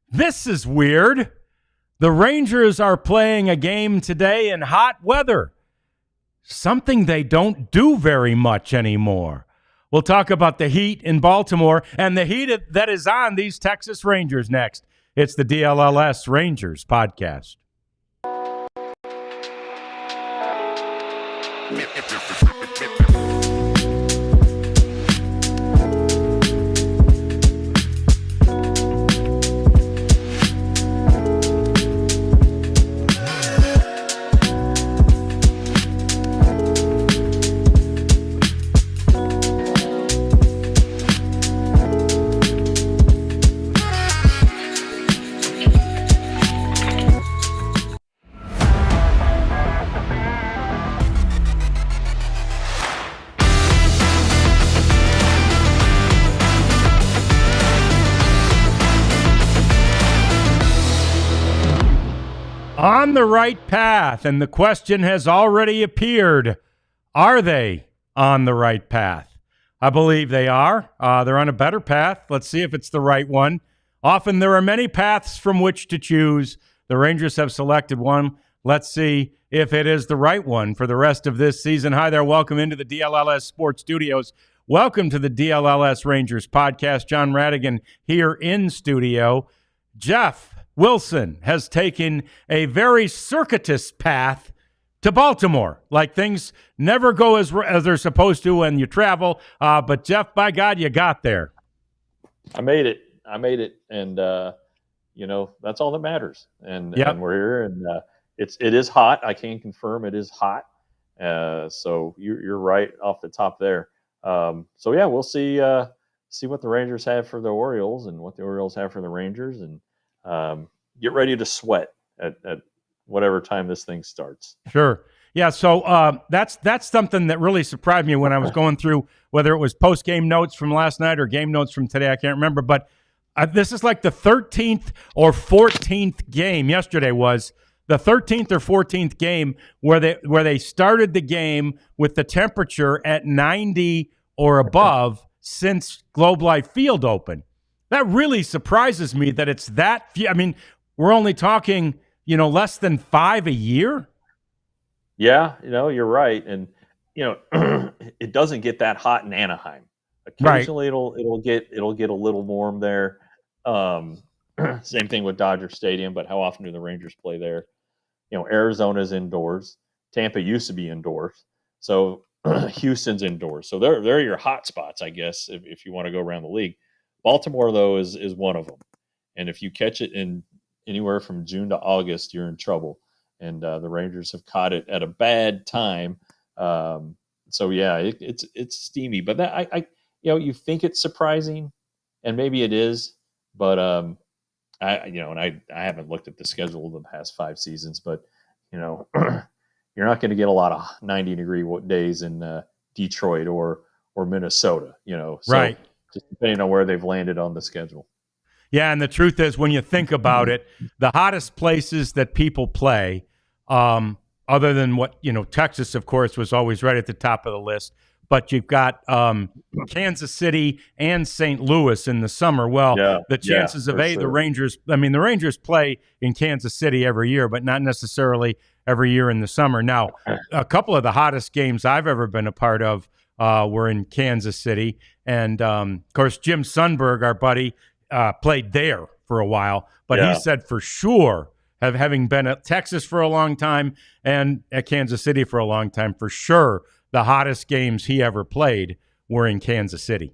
This is weird. The Rangers are playing a game today in hot weather, something they don't do very much anymore. We'll talk about the heat in Baltimore and the heat that is on these Texas Rangers next. It's the DLLS Rangers podcast. On the right path, and the question has already appeared, are they on the right path? I believe they are. They're on a better path. Let's see if it's the right one. Often there are many paths from which to choose. The Rangers have selected one. Let's see if it is the right one for the rest of this season. Hi there. Welcome into the DLLS Sports Studios. Welcome to the DLLS Rangers podcast. John Radigan here in studio. Jeff Wilson has taken a very circuitous path to Baltimore. Like things never go as they're supposed to when you travel. But Jeff, by God, you got there. I made it. And, that's all that matters. And we're here, and it is hot. I can confirm it is hot. So you're right off the top there. We'll see what the Rangers have for the Orioles and what the Orioles have for the Rangers, and get ready to sweat at whatever time this thing starts. Sure. Yeah, so that's something that really surprised me when I was going through whether it was post-game notes from last night or game notes from today. I can't remember, but this is like the 13th or 14th game. Yesterday was the 13th or 14th game where they started the game with the temperature at 90 or above since Globe Life Field opened. That really surprises me that it's that few. I mean, we're only talking, less than 5 a year. Yeah, you're right. And, it doesn't get that hot in Anaheim. Occasionally it'll get a little warm there. Same thing with Dodger Stadium, but how often do the Rangers play there? Arizona's indoors. Tampa used to be indoors. So Houston's indoors. So they're your hot spots, I guess, if you want to go around the league. Baltimore, though, is one of them. And if you catch it in anywhere from June to August, you're in trouble. And the Rangers have caught it at a bad time. It's steamy. But that you think it's surprising, and maybe it is. But I haven't looked at the schedule of the past 5 seasons. But you're not going to get a lot of 90-degree days in Detroit or Minnesota. Right. Just depending on where they've landed on the schedule. Yeah, and the truth is, when you think about it, the hottest places that people play, other than what, Texas, of course, was always right at the top of the list, but you've got Kansas City and St. Louis in the summer. Well, the chances of the Rangers, the Rangers play in Kansas City every year, but not necessarily every year in the summer. Now, a couple of the hottest games I've ever been a part of were in Kansas City. And, of course, Jim Sundberg, our buddy, played there for a while. But he said for sure, having been at Texas for a long time and at Kansas City for a long time, for sure the hottest games he ever played were in Kansas City.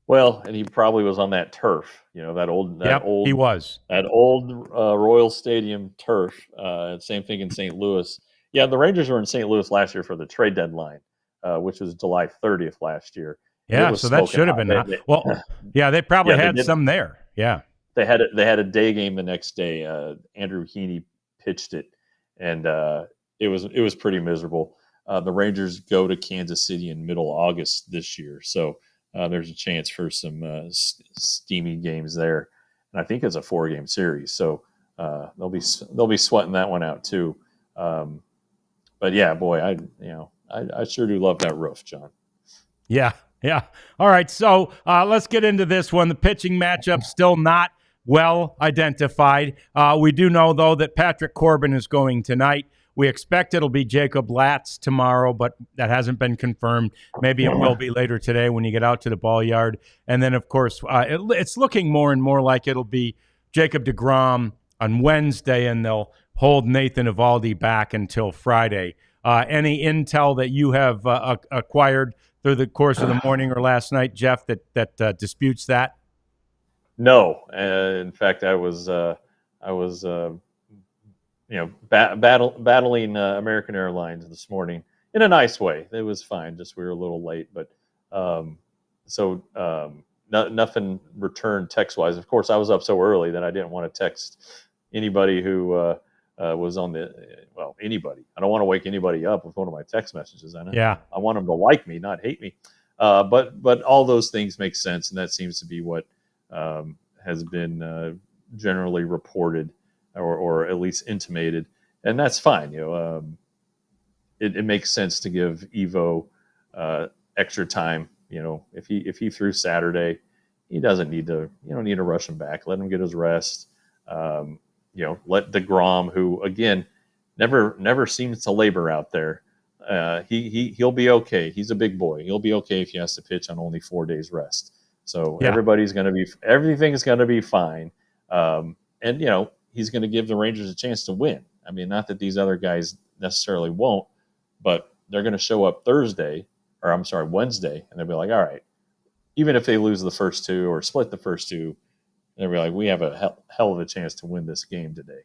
Well, and he probably was on that turf, that old he was. That old Royal Stadium turf. Same thing in St. Louis. Yeah, the Rangers were in St. Louis last year for the trade deadline, which was July 30th last year. Yeah, so that should have been they probably had some there. Yeah, they had a day game the next day. Andrew Heaney pitched it, and it was pretty miserable. The Rangers go to Kansas City in middle August this year, so there's a chance for some steamy games there, and I think it's a 4-game series, so they'll be sweating that one out too. But yeah, boy, I sure do love that roof, John. Yeah. All right, so let's get into this one. The pitching matchup still not well identified. We do know, though, that Patrick Corbin is going tonight. We expect it'll be Jacob Latz tomorrow, but that hasn't been confirmed. Maybe it will be later today when you get out to the ball yard. And then, of course, it's looking more and more like it'll be Jacob deGrom on Wednesday, and they'll hold Nathan Eovaldi back until Friday. Any intel that you have acquired through the course of the morning or last night, Jeff, that disputes that? No. In fact, I was battling American Airlines this morning in a nice way. It was fine. Just we were a little late, but nothing returned text wise. Of course, I was up so early that I didn't want to text anybody who was on anybody. I don't want to wake anybody up with one of my text messages. I want them to like me, not hate me. But all those things make sense, and that seems to be what has been generally reported. Or at least intimated, and that's fine. It makes sense to give Evo extra time. If he threw Saturday, he doesn't need to. You don't need to rush him back. Let him get his rest. Let deGrom, who again never seems to labor out there. He'll be okay. He's a big boy. He'll be okay if he has to pitch on only 4 days rest. So everything's going to be fine. And he's going to give the Rangers a chance to win. I mean, not that these other guys necessarily won't, but they're going to show up Wednesday, and they'll be like, all right, even if they lose the first two or split the first two, they'll be like, we have a hell of a chance to win this game today.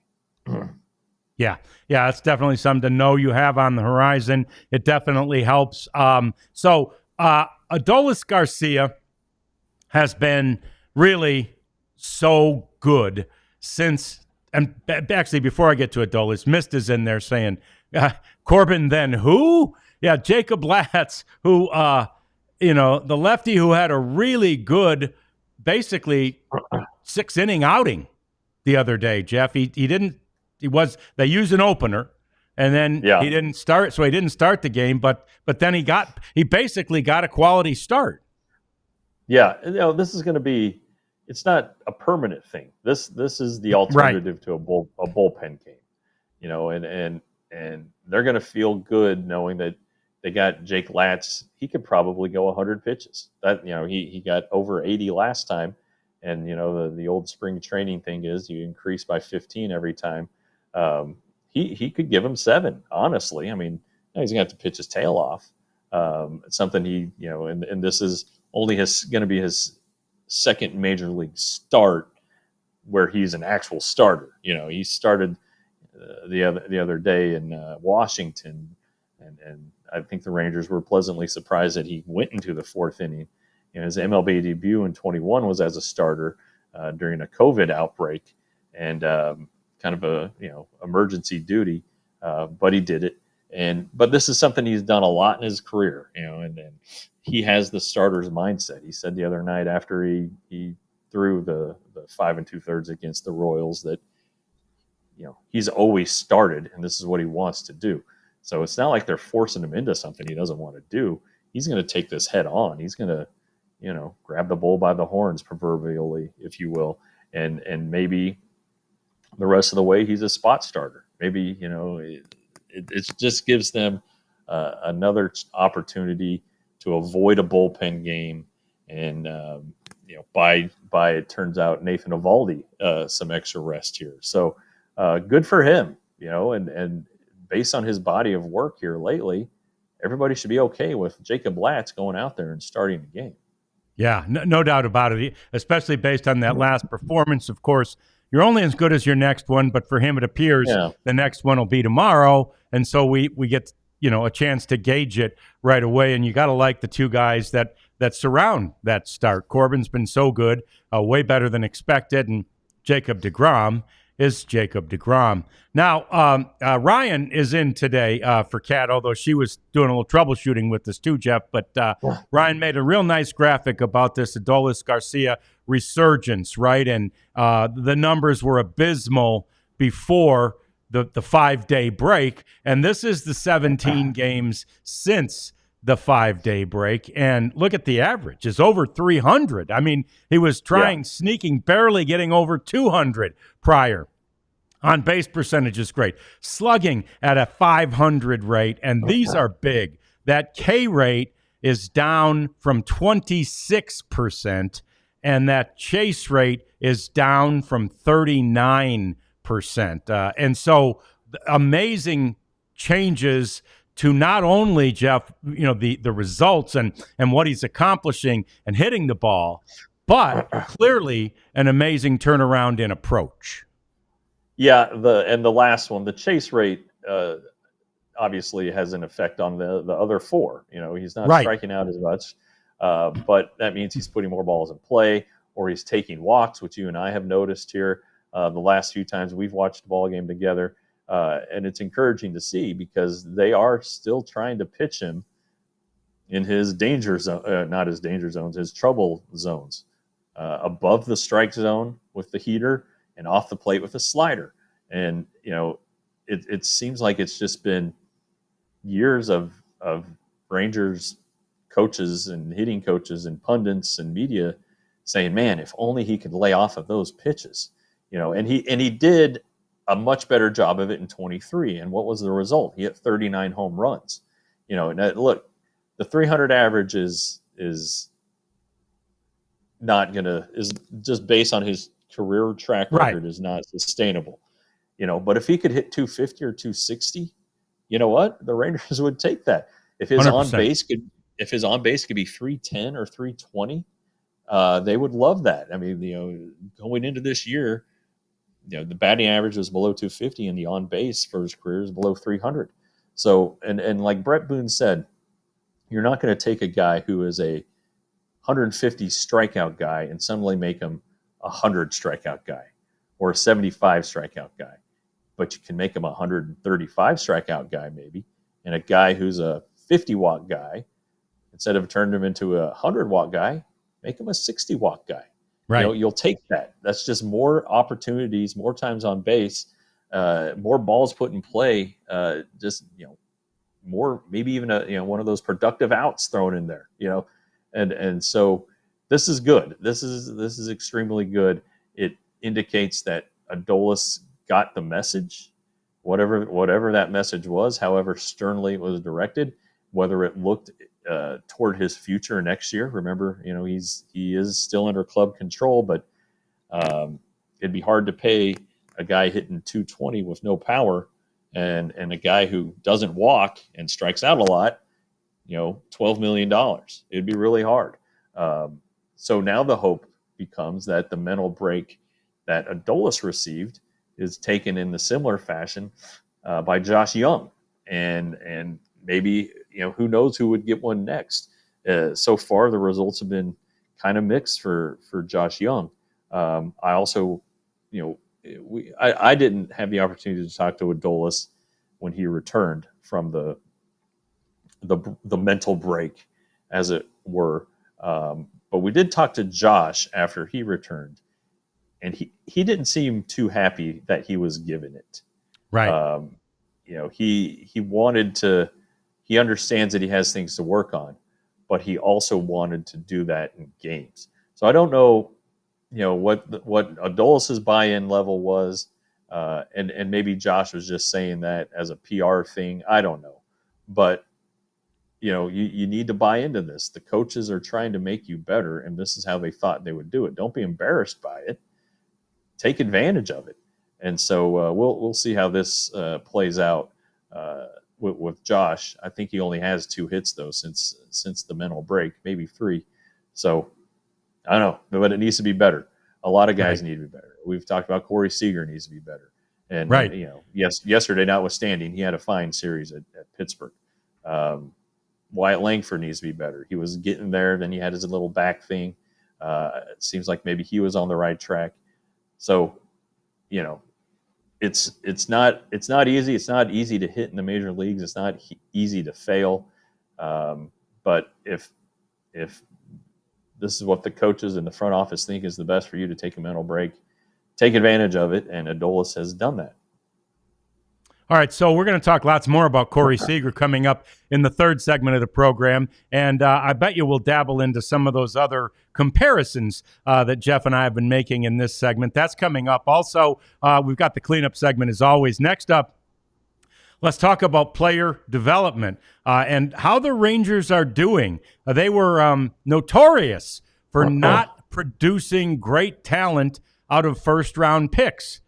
Yeah, it's definitely something to know you have on the horizon. It definitely helps. So Adolis Garcia has been really so good since. And actually, before I get to Adolis, Mist is in there saying, Corbin, then who? Yeah, Jacob Latz, who, the lefty who had a really good, basically 6-inning outing the other day, Jeff. They used an opener, and then he didn't start, so he didn't start the game, but then he basically got a quality start. Yeah, this is going to be, it's not a permanent thing. This is the alternative to a bullpen game, and they're going to feel good knowing that they got Jake Latz. He could probably go 100 pitches. That he got over 80 last time, and the old spring training thing is you increase by 15 every time. He could give him 7. Honestly, I mean, he's going to have to pitch his tail off. It's something and this is only going to be his second major league start where he's an actual starter. He started the other day in Washington, and I think the Rangers were pleasantly surprised that he went into the 4th inning. His MLB debut in 21 was as a starter during a COVID outbreak, and kind of a emergency duty, but he did it. But this is something he's done a lot in his career, and he has the starter's mindset. He said the other night after he threw the 5 2/3 against the Royals that he's always started, and this is what he wants to do. So it's not like they're forcing him into something he doesn't want to do. He's going to take this head on. He's going to grab the bull by the horns, proverbially, if you will, and maybe the rest of the way he's a spot starter. Maybe it just gives them another opportunity to avoid a bullpen game, and by it turns out Nathan Eovaldi some extra rest here. So good for him, and based on his body of work here lately, everybody should be okay with Jacob Latz going out there and starting the game. Yeah, no doubt about it, especially based on that last performance. Of course, you're only as good as your next one, but for him, it appears the next one will be tomorrow. And so we get, a chance to gauge it right away. And you got to like the two guys that surround that start. Corbin's been so good, way better than expected. And Jacob deGrom is Jacob deGrom. Now, Ryan is in today for Cat, although she was doing a little troubleshooting with this too, Jeff. But Ryan made a real nice graphic about this Adolis Garcia resurgence, right? And the numbers were abysmal before the 5-day break. And this is the 17 games since the 5-day break, and look at the average. It's over 300. I mean, he was sneaking, barely getting over 200 prior. On base percentage is great. Slugging at a 500 rate, and these are big. That K rate is down from 26%, and that chase rate is down from 39%. And so amazing changes to not only, Jeff, the results and what he's accomplishing and hitting the ball, but clearly an amazing turnaround in approach. Yeah, the last one, the chase rate, obviously has an effect on the other four. He's not striking out as much, but that means he's putting more balls in play, or he's taking walks, which you and I have noticed here the last few times we've watched the ball game together. And it's encouraging to see because they are still trying to pitch him in his danger zone, not his danger zones, his trouble zones, above the strike zone with the heater and off the plate with a slider. And, it seems like it's just been years of Rangers coaches and hitting coaches and pundits and media saying, man, if only he could lay off of those pitches, and he did a much better job of it in 23. And what was the result? He hit 39 home runs, and look, the 300 average is not is just based on his career track record is not sustainable, but if he could hit 250 or 260, you know what? The Rangers would take that. If his 100%. on base could be 310 or 320, they would love that. I mean, going into this year, the batting average was below 250 and the on base for his career is below 300. So, and like Brett Boone said, you're not going to take a guy who is a 150 strikeout guy and suddenly make him a 100 strikeout guy or a 75 strikeout guy. But you can make him a 135 strikeout guy maybe, and a guy who's a 50-watt guy, instead of turning him into a 100-watt guy, make him a 60-watt guy. Right. You'll take that. That's just more opportunities, more times on base, more balls put in play, more, maybe even one of those productive outs thrown in there, and so this is good. This is extremely good. It indicates that Adolis got the message, whatever that message was, however sternly it was directed, whether it looked toward his future next year. Remember, he is still under club control, but it'd be hard to pay a guy hitting 220 with no power and a guy who doesn't walk and strikes out a lot, $12 million. It'd be really hard. So now the hope becomes that the mental break that Adolis received is taken in the similar fashion by Josh Young, and maybe who knows who would get one next. So far, the results have been kind of mixed for Josh Young. I also, I didn't have the opportunity to talk to Adolis when he returned from the mental break, as it were. But we did talk to Josh after he returned. And he didn't seem too happy that he was given it. Right. He wanted to. He understands that he has things to work on, but he also wanted to do that in games. So I don't know, what Adolis's buy-in level was, and maybe Josh was just saying that as a PR thing. I don't know, but you need to buy into this. The coaches are trying to make you better, and this is how they thought they would do it. Don't be embarrassed by it. Take advantage of it. And so we'll see how this plays out with Josh. I think he only has 2 hits though since the mental break, maybe 3. So I don't know, but it needs to be better. A lot of guys need to be better. We've talked about Corey Seager needs to be better. And yesterday notwithstanding, he had a fine series at Pittsburgh. Wyatt Langford needs to be better. He was getting there, then he had his little back thing. It seems like maybe he was on the right track. So, it's not easy. It's not easy to hit in the major leagues. It's not easy to fail. But if this is what the coaches in the front office think is the best for you to take a mental break, take advantage of it. And Adolis has done that. All right, so we're going to talk lots more about Corey Seager coming up in the third segment of the program, and I bet you we'll dabble into some of those other comparisons that Jeff and I have been making in this segment. That's coming up. Also, we've got the cleanup segment as always. Next up, let's talk about player development and how the Rangers are doing. They were notorious for not producing great talent out of first-round picks,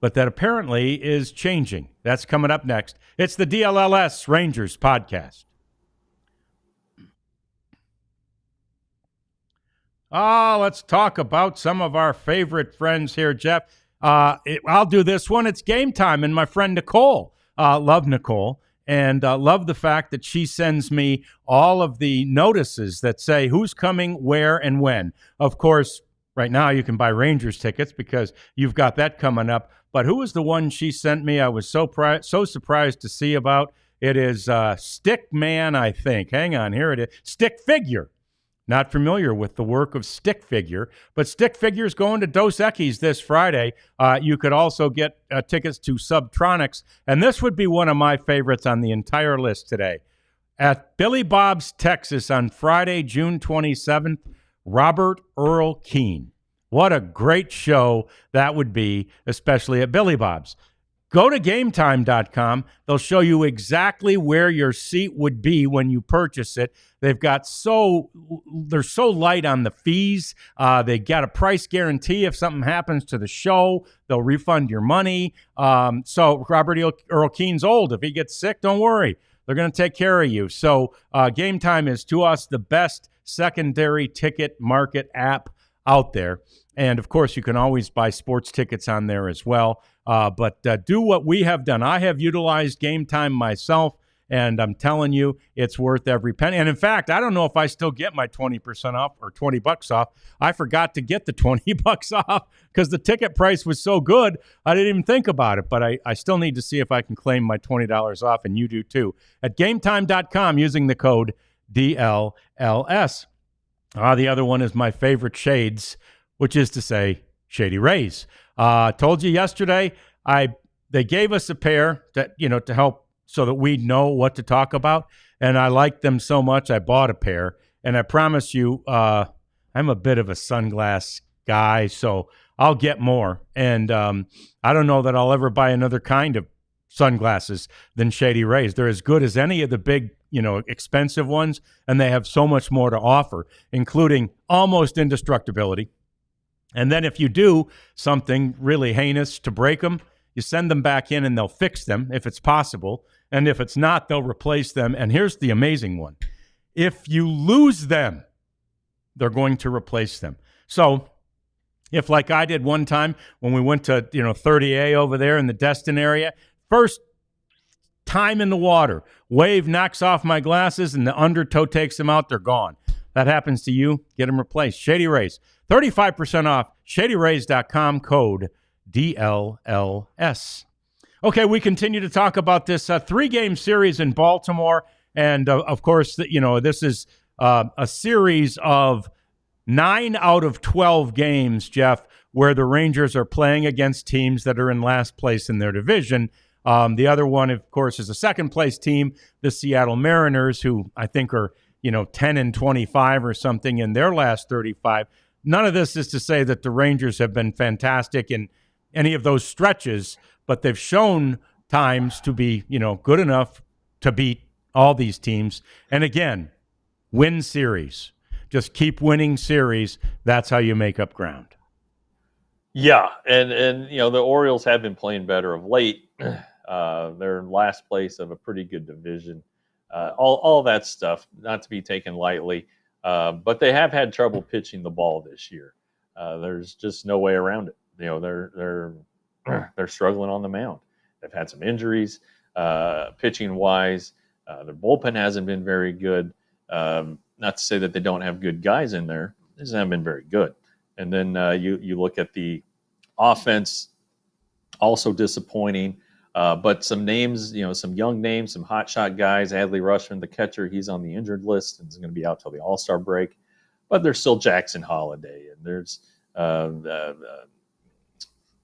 but that apparently is changing. That's coming up next. It's the DLLS Rangers podcast. Let's talk about some of our favorite friends here, Jeff. I'll do this one. It's game time, and my friend Nicole, love Nicole, and love the fact that she sends me all of the notices that say who's coming, where, and when. Of course, right now you can buy Rangers tickets because you've got that coming up. But who was the one she sent me? I was so surprised to see about. It is Stick Man, I think. Hang on, here it is. Stick Figure. Not familiar with the work of Stick Figure, but Stick Figure is going to Dos Equis this Friday. You could also get tickets to Subtronics, and this would be one of my favorites on the entire list today. At Billy Bob's, Texas on Friday, June 27th, Robert Earl Keen. What a great show that would be, especially at Billy Bob's. Go to GameTime.com. They'll show you exactly where your seat would be when you purchase it. They're so light on the fees. They got a price guarantee. If something happens to the show, they'll refund your money. So Robert Earl Keen's old. If he gets sick, don't worry. They're going to take care of you. So Game Time is, to us, the best secondary ticket market app out there. And, of course, you can always buy sports tickets on there as well. But do what we have done. I have utilized Game Time myself, and I'm telling you, it's worth every penny. And, in fact, I don't know if I still get my 20% off or $20 off. I forgot to get the $20 off because the ticket price was so good, I didn't even think about it. But I still need to see if I can claim my $20 off, and you do too. At GameTime.com using the code DLLS. The other one is my favorite shades, which is to say Shady Rays. Told you yesterday, they gave us a pair that, to help so that we know what to talk about. And I liked them so much, I bought a pair. And I promise you, I'm a bit of a sunglass guy, so I'll get more. And I don't know that I'll ever buy another kind of sunglasses than Shady Rays. They're as good as any of the big, expensive ones, and they have so much more to offer, including almost indestructibility. And then if you do something really heinous to break them, you send them back in and they'll fix them if it's possible. And if it's not, they'll replace them. And here's the amazing one. If you lose them, they're going to replace them. So if, like I did one time when we went to, 30A over there in the Destin area, first time in the water, wave knocks off my glasses and the undertow takes them out, they're gone. That happens to you, get them replaced. Shady Rays, 35% off, shadyrays.com, code DLLS. Okay, we continue to talk about this 3-game series in Baltimore. And, of course, this is a series of 9 out of 12 games, Jeff, where the Rangers are playing against teams that are in last place in their division. The other one, of course, is a second-place team, the Seattle Mariners, who I think are 10-25 or something in their last 35. None of this is to say that the Rangers have been fantastic in any of those stretches, but they've shown times to be, good enough to beat all these teams. And again, win series. Just keep winning series. That's how you make up ground. Yeah, and the Orioles have been playing better of late. They're in last place of a pretty good division. All that stuff, not to be taken lightly, but they have had trouble pitching the ball this year. There's just no way around it. They're struggling on the mound. They've had some injuries, pitching wise. Their bullpen hasn't been very good. Not to say that they don't have good guys in there. They just haven't been very good. And then you look at the offense, also disappointing. But some names, some young names, some hotshot guys. Adley Rutschman, the catcher, he's on the injured list and is going to be out till the All-Star break. But there's still Jackson Holiday, and there's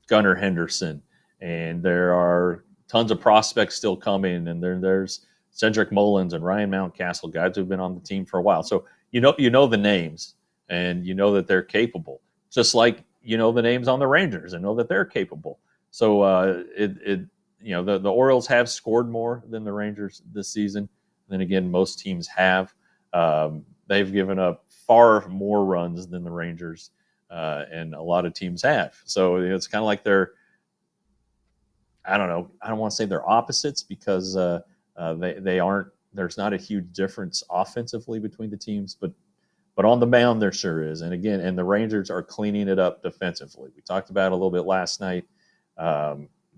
Gunnar Henderson, and there are tons of prospects still coming, and there's Cedric Mullins and Ryan Mountcastle, guys who've been on the team for a while. So you know the names, and you know that they're capable. Just like you know the names on the Rangers and know that they're capable. So the Orioles have scored more than the Rangers this season. Then again, most teams have. They've given up far more runs than the Rangers, and a lot of teams have. So it's kind of like they're, I don't know, I don't want to say they're opposites because they aren't. There's not a huge difference offensively between the teams, but on the mound there sure is. And again, and the Rangers are cleaning it up defensively. We talked about it a little bit last night.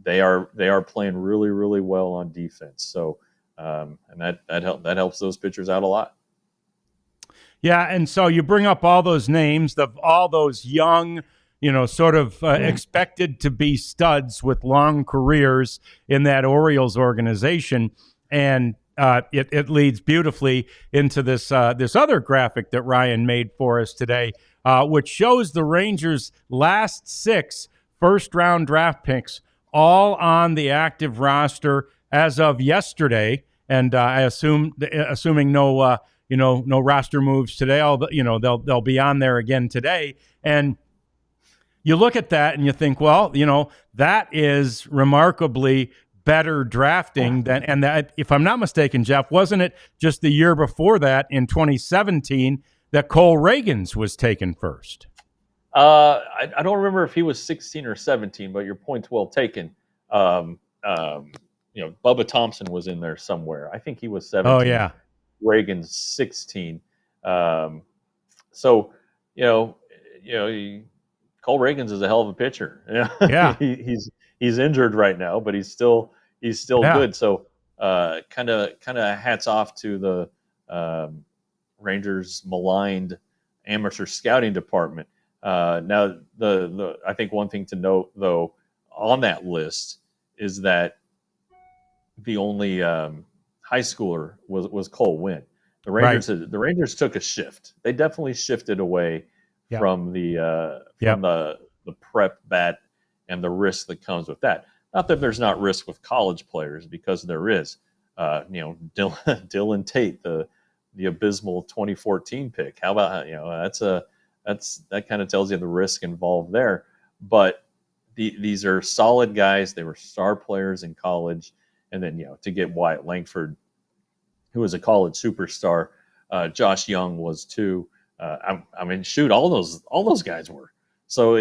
They are playing really, really well on defense. So and that helps those pitchers out a lot. Yeah, and so you bring up all those names of all those young, sort of expected to be studs with long careers in that Orioles organization, and it leads beautifully into this other graphic that Ryan made for us today, which shows the Rangers' last 6 first-round draft picks all on the active roster as of yesterday, and I assuming no roster moves today. They'll be on there again today. And you look at that and you think, well, that is remarkably better drafting than, and that, if I'm not mistaken, Jeff, wasn't it just the year before that in 2017 that Cole Reagans was taken first? I don't remember if he was 16 or 17, but your point's well taken. Bubba Thompson was in there somewhere. I think he was 17. Oh, yeah. Reagan's 16. Cole Reagans is a hell of a pitcher. Yeah. he's injured right now, but he's still good. So kind of hats off to the Rangers maligned amateur scouting department. Now I think one thing to note though on that list is that the only high schooler was Cole Winn. The Rangers took a shift. They definitely shifted away from the prep bat and the risk that comes with that. Not that there's not risk with college players, because there is. Dylan Tate, the abysmal 2014 pick. How about that kind of tells you the risk involved there. But these are solid guys. They were star players in college. And then, to get Wyatt Langford, who was a college superstar, Josh Young was too. All those guys were. So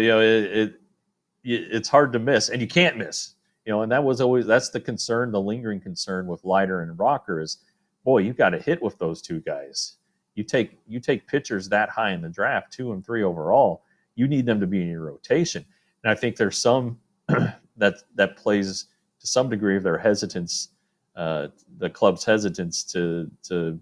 it's hard to miss, and you can't miss. And that's the concern, the lingering concern with Leiter and Rocker is, boy, you've got to hit with those two guys. You take pitchers that high in the draft, 2 and 3 overall. You need them to be in your rotation, and I think there's some that plays to some degree of their hesitance, the club's hesitance to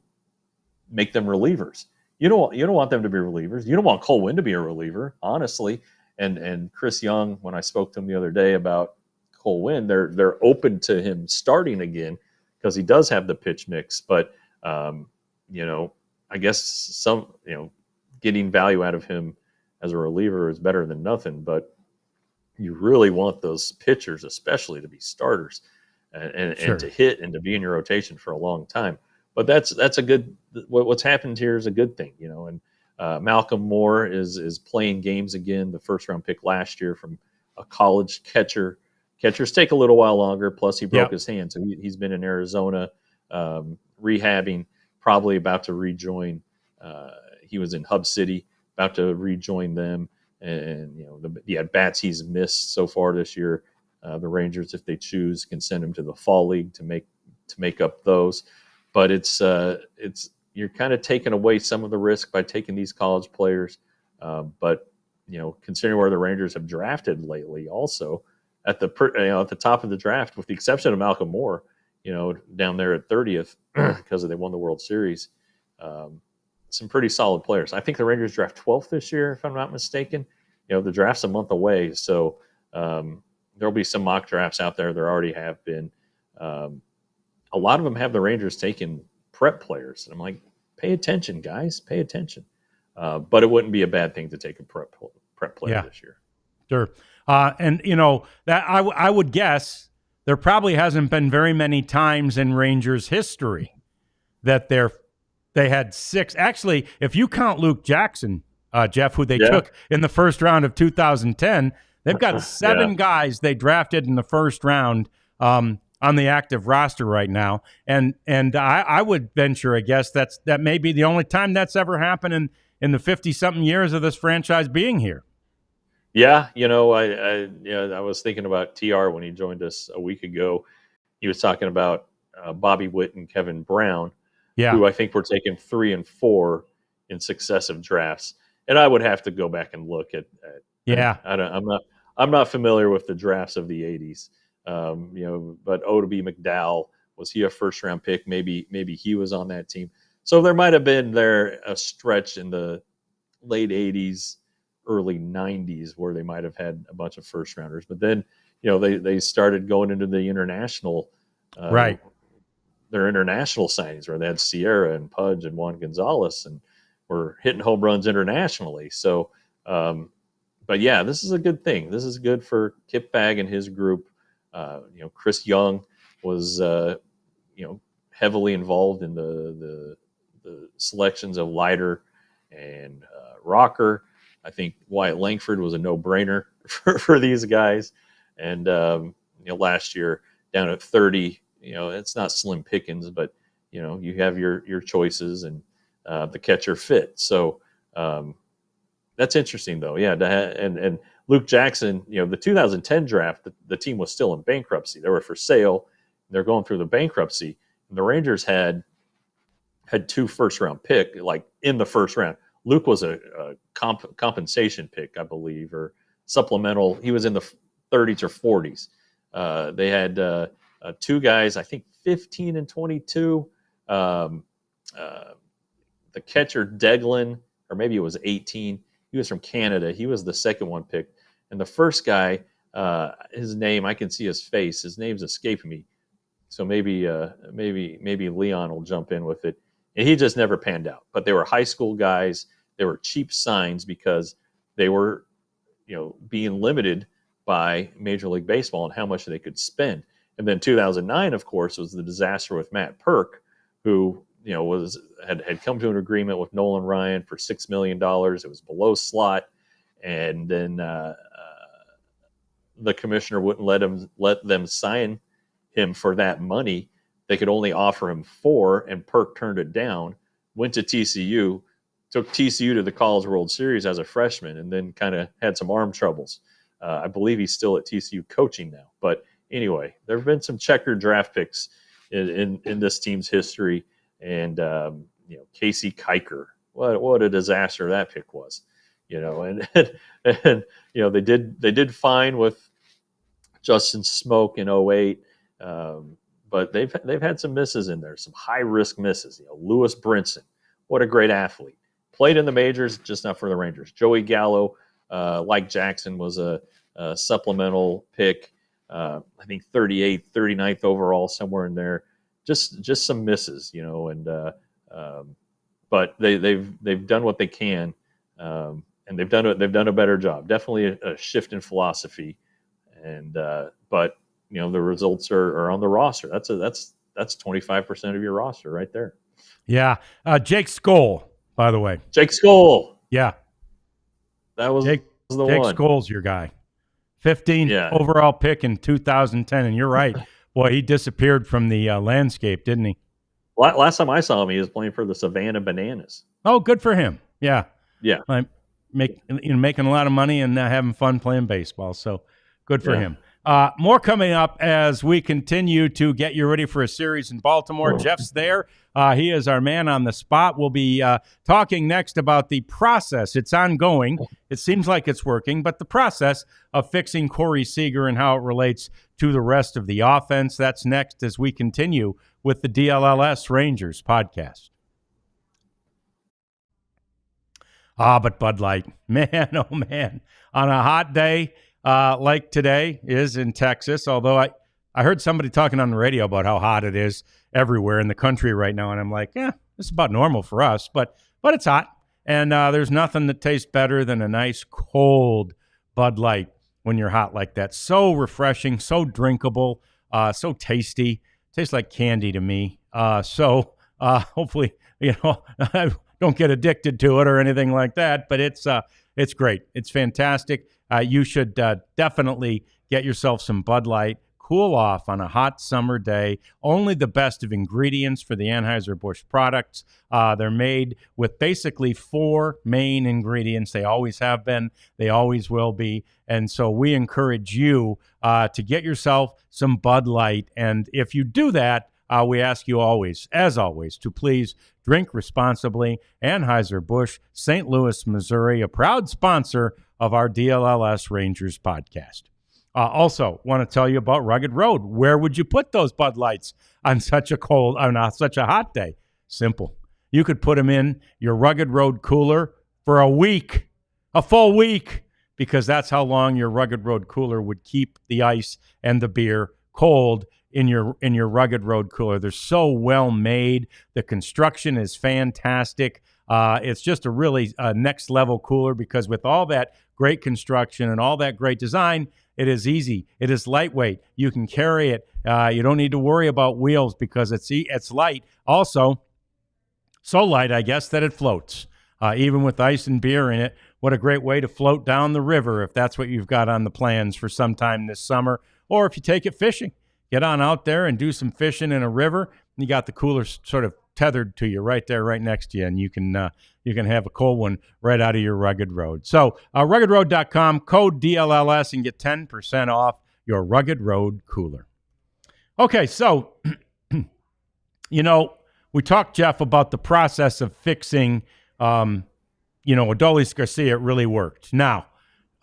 make them relievers. You don't want them to be relievers. You don't want Cole Winn to be a reliever, honestly. And Chris Young, when I spoke to him the other day about Cole Winn, they're open to him starting again because he does have the pitch mix. But I guess getting value out of him as a reliever is better than nothing. But you really want those pitchers, especially, to be starters and to hit and to be in your rotation for a long time. But that's a good. What's happened here is a good thing, And Malcolm Moore is playing games again. The first round pick last year from a college catcher. Catchers take a little while longer. Plus, he broke his hand, so he's been in Arizona rehabbing. Probably about to rejoin. He was in Hub City, about to rejoin them. And the at bats he's missed so far this year. The Rangers, if they choose, can send him to the fall league to make up those. But it's you're kind of taking away some of the risk by taking these college players. But considering where the Rangers have drafted lately, also at the top of the draft, with the exception of Malcolm Moore, down there at 30th because they won the World Series. Some pretty solid players. I think the Rangers draft 12th this year, if I'm not mistaken. The draft's a month away, so there'll be some mock drafts out there. There already have been. A lot of them have the Rangers taking prep players. And I'm like, pay attention, guys. Pay attention. But it wouldn't be a bad thing to take a prep player this year. Sure. And, that I would guess there probably hasn't been very many times in Rangers history that they had 6. Actually, if you count Luke Jackson, Jeff, who they took in the first round of 2010, they've got 7 guys they drafted in the first round on the active roster right now. And I would venture a guess that may be the only time that's ever happened in the 50-something years of this franchise being here. Yeah, I was thinking about TR when he joined us a week ago. He was talking about Bobby Witt and Kevin Brown, who I think were taken 3 and 4 in successive drafts. And I would have to go back and look at I'm not familiar with the drafts of the 80s. But Odeby McDowell, was he a first round pick? Maybe he was on that team. So there might have been a stretch in the late 80s, early 90s where they might have had a bunch of first rounders. But then, they started going into the international their international signings where they had Sierra and Pudge and Juan Gonzalez and were hitting home runs internationally. So, but yeah, this is a good thing. This is good for Kip Bagg and his group. Chris Young was, heavily involved in the selections of Leiter and Rocker. I think Wyatt Langford was a no-brainer for these guys. And, last year down at 30, it's not slim pickings, but, you have your choices and the catcher fit. So that's interesting, though. Yeah, and Luke Jackson, the 2010 draft, the team was still in bankruptcy. They were for sale. They're going through the bankruptcy. And the Rangers had 2 first-round pick, like in the first round. Luke was a compensation pick, I believe, or supplemental. He was in the 30s or 40s. They had 2 guys, I think 15 and 22. The catcher, Deglin, or maybe it was 18. He was from Canada. He was the second one picked. And the first guy, his name, I can see his face. His name's escaping me. So maybe Leon will jump in with it. And he just never panned out. But they were high school guys. They were cheap signs because they were, being limited by Major League Baseball and how much they could spend. And then 2009, of course, was the disaster with Matt Perk, who had come to an agreement with Nolan Ryan for $6 million. It was below slot, and then the commissioner wouldn't let them sign him for that money. They could only offer him 4, and Perk turned it down. Went to TCU, took TCU to the College World Series as a freshman, and then kind of had some arm troubles. I believe he's still at TCU coaching now. But anyway, there have been some checkered draft picks in this team's history. And, Casey Kiker, what a disaster that pick was, and they did fine with Justin Smoke in 08. But they've had some misses in there, some high risk misses. Lewis Brinson, what a great athlete. Played in the majors, just not for the Rangers. Joey Gallo, like Jackson, was a supplemental pick. I think 38th, 39th overall, somewhere in there. Just some misses, but they've done what they can, and they've done a better job. Definitely a shift in philosophy, and but the results are on the roster. That's 25% of your roster right there. Yeah, Jake Skoll, by the way. Jake Skoll. Yeah, that was Jake one. Skoll's your guy. 15th overall pick in 2010, and you're right. Boy, he disappeared from the landscape, didn't he? Last time I saw him, he was playing for the Savannah Bananas. Oh, good for him. Yeah. making a lot of money and having fun playing baseball. So good for him. More coming up as we continue to get you ready for a series in Baltimore. Jeff's there. He is our man on the spot. We'll be talking next about the process. It's ongoing. It seems like it's working, but the process of fixing Corey Seager and how it relates to the rest of the offense. That's next as we continue with the DLLS Rangers podcast. But Bud Light, man, oh man, on a hot day like today is in Texas, although I heard somebody talking on the radio about how hot it is everywhere in the country right now, and I'm like, this is about normal for us, but it's hot, and there's nothing that tastes better than a nice cold Bud Light when you're hot like that. So refreshing, so drinkable. So tasty. Tastes like candy to me. Hopefully, I don't get addicted to it or anything like that. But it's great. It's fantastic. You should definitely get yourself some Bud Light. Cool off on a hot summer day. Only the best of ingredients for the Anheuser-Busch products. They're made with basically 4 main ingredients. They always have been. They always will be. And so we encourage you to get yourself some Bud Light. And if you do that, we ask you always, as always, to please drink responsibly. Anheuser-Busch, St. Louis, Missouri, a proud sponsor of our DLLS Rangers podcast. Also, want to tell you about Rugged Road. Where would you put those Bud Lights on such a hot day? Simple. You could put them in your Rugged Road cooler for a full week, because that's how long your Rugged Road cooler would keep the ice and the beer cold in your Rugged Road cooler. They're so well made. The construction is fantastic. It's just a really next level cooler, because with all that great construction and all that great design, it is easy. It is lightweight. You can carry it. You don't need to worry about wheels, because it's light. Also, so light, I guess, that it floats. Even with ice and beer in it, what a great way to float down the river if that's what you've got on the plans for sometime this summer. Or if you take it fishing, get on out there and do some fishing in a river. You got the cooler sort of tethered to you right there, right next to you, and you can have a cold one right out of your Rugged Road. So ruggedroad.com, code DLLS, and get 10% off your Rugged Road cooler. Okay, so we talked, Jeff, about the process of fixing Adolis Garcia. It really worked. Now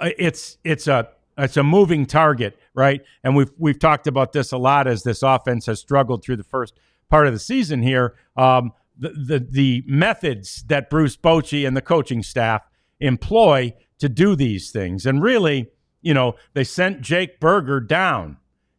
it's a moving target, right? And we've talked about this a lot as this offense has struggled through the first part of the season here. The methods that Bruce Bochy and the coaching staff employ to do these things. And really, they sent Jake Berger down.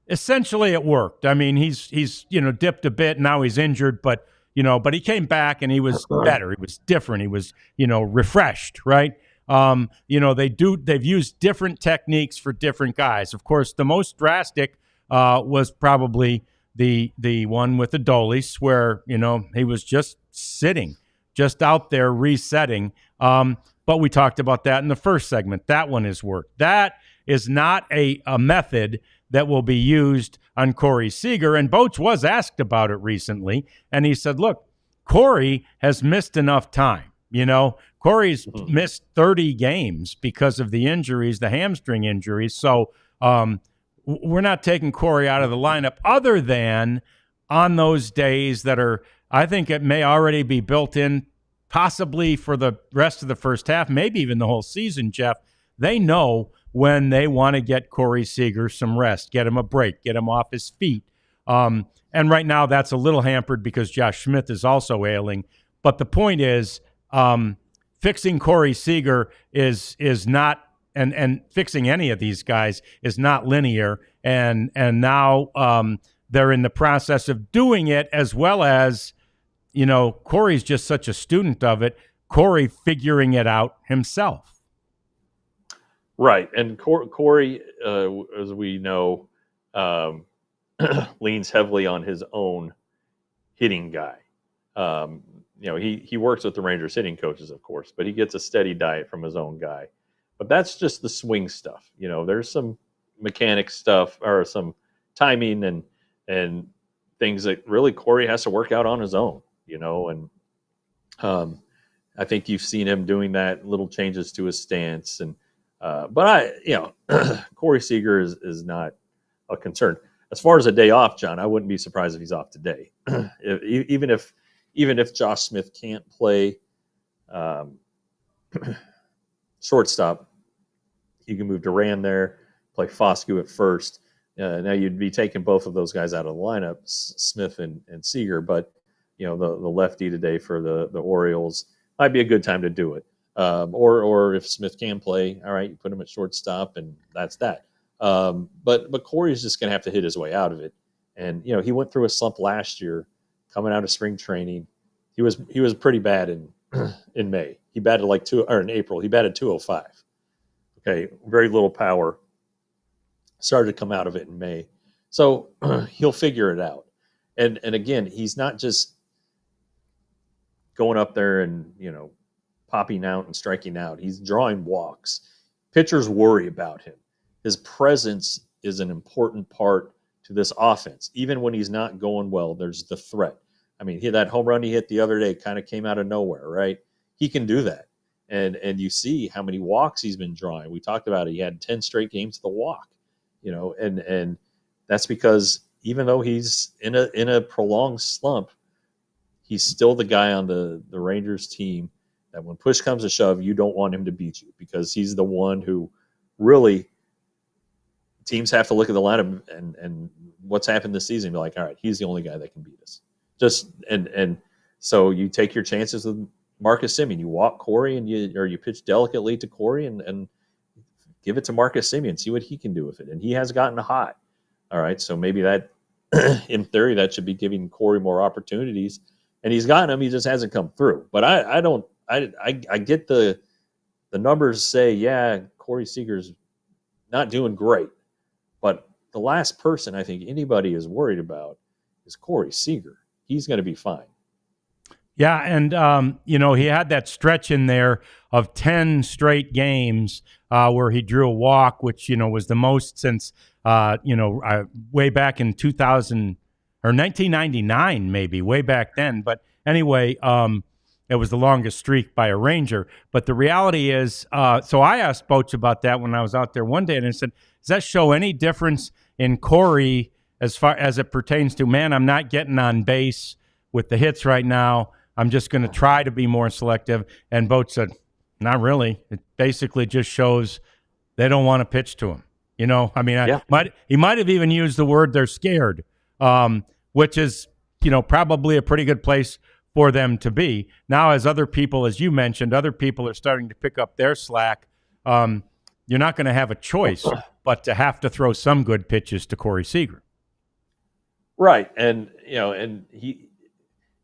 Essentially, it worked. I mean, he's dipped a bit. Now he's injured, but he came back and he was better. He was different. He was, refreshed, right? They've used different techniques for different guys. Of course, the most drastic was probably the one with Adolis, where he was just sitting, just out there resetting. But we talked about that in the first segment. That one has worked. That is not a method that will be used on Corey Seager. And Boach was asked about it recently, and he said, "Look, Corey has missed enough time. Corey's missed 30 games because of the injuries, the hamstring injuries. So we're not taking Corey out of the lineup, other than on those days that are, I think it may already be built in possibly for the rest of the first half, maybe even the whole season, Jeff. They know when they want to get Corey Seager some rest, get him a break, get him off his feet. And right now that's a little hampered because Josh Smith is also ailing. But the point is, fixing Corey Seager is not, and fixing any of these guys is not linear. And now they're in the process of doing it, as well as, Corey's just such a student of it. Corey figuring it out himself. Right. And Corey, as we know, leans heavily on his own hitting guy. He works with the Rangers hitting coaches, of course, but he gets a steady diet from his own guy. But that's just the swing stuff. There's some mechanic stuff or some timing and things that really Corey has to work out on his own, and I think you've seen him doing that, little changes to his stance. And but Corey Seager is not a concern. As far as a day off, John, I wouldn't be surprised if he's off today. Even if Josh Smith can't play shortstop, you can move Duran there, play Foscue at first. Now you'd be taking both of those guys out of the lineup, Smith and Seager. But the lefty today for the Orioles might be a good time to do it. Or if Smith can play, all right, you put him at shortstop, and that's that. But Corey's just going to have to hit his way out of it. And he went through a slump last year, coming out of spring training. He was pretty bad in May. He batted in April. He batted 205. Okay, very little power. Started to come out of it in May. So he'll figure it out. And again, he's not just going up there and, popping out and striking out. He's drawing walks. Pitchers worry about him. His presence is an important part to this offense. Even when he's not going well, there's the threat. I mean, that home run he hit the other day kind of came out of nowhere, right? He can do that. And you see how many walks he's been drawing. We talked about it. He had 10 straight games of the walk, and that's because even though he's in a prolonged slump, he's still the guy on the Rangers team that when push comes to shove, you don't want him to beat you, because he's the one who really teams have to look at the lineup and what's happened this season and be like, all right, he's the only guy that can beat us. And so you take your chances with Marcus Semien. You walk Corey and you pitch delicately to Corey and give it to Marcus Semien, see what he can do with it. And he has gotten hot. All right, so maybe that, in theory, that should be giving Corey more opportunities. And he's gotten them, he just hasn't come through. But I get the numbers say, yeah, Corey Seager's not doing great. But the last person I think anybody is worried about is Corey Seager. He's going to be fine. Yeah, and he had that stretch in there of 10 straight games where he drew a walk, which was the most since way back in 2000 or 1999, maybe way back then. But anyway, it was the longest streak by a Ranger. But the reality is, so I asked Boach about that when I was out there one day, and I said, does that show any difference in Corey as far as it pertains to, man, I'm not getting on base with the hits right now. I'm just going to try to be more selective. And Boach said, not really. It basically just shows they don't want to pitch to him. He might have even used the word they're scared, which is, probably a pretty good place for them to be. Now, as other people, as you mentioned, other people are starting to pick up their slack. You're not going to have a choice but to have to throw some good pitches to Corey Seager. Right. And he,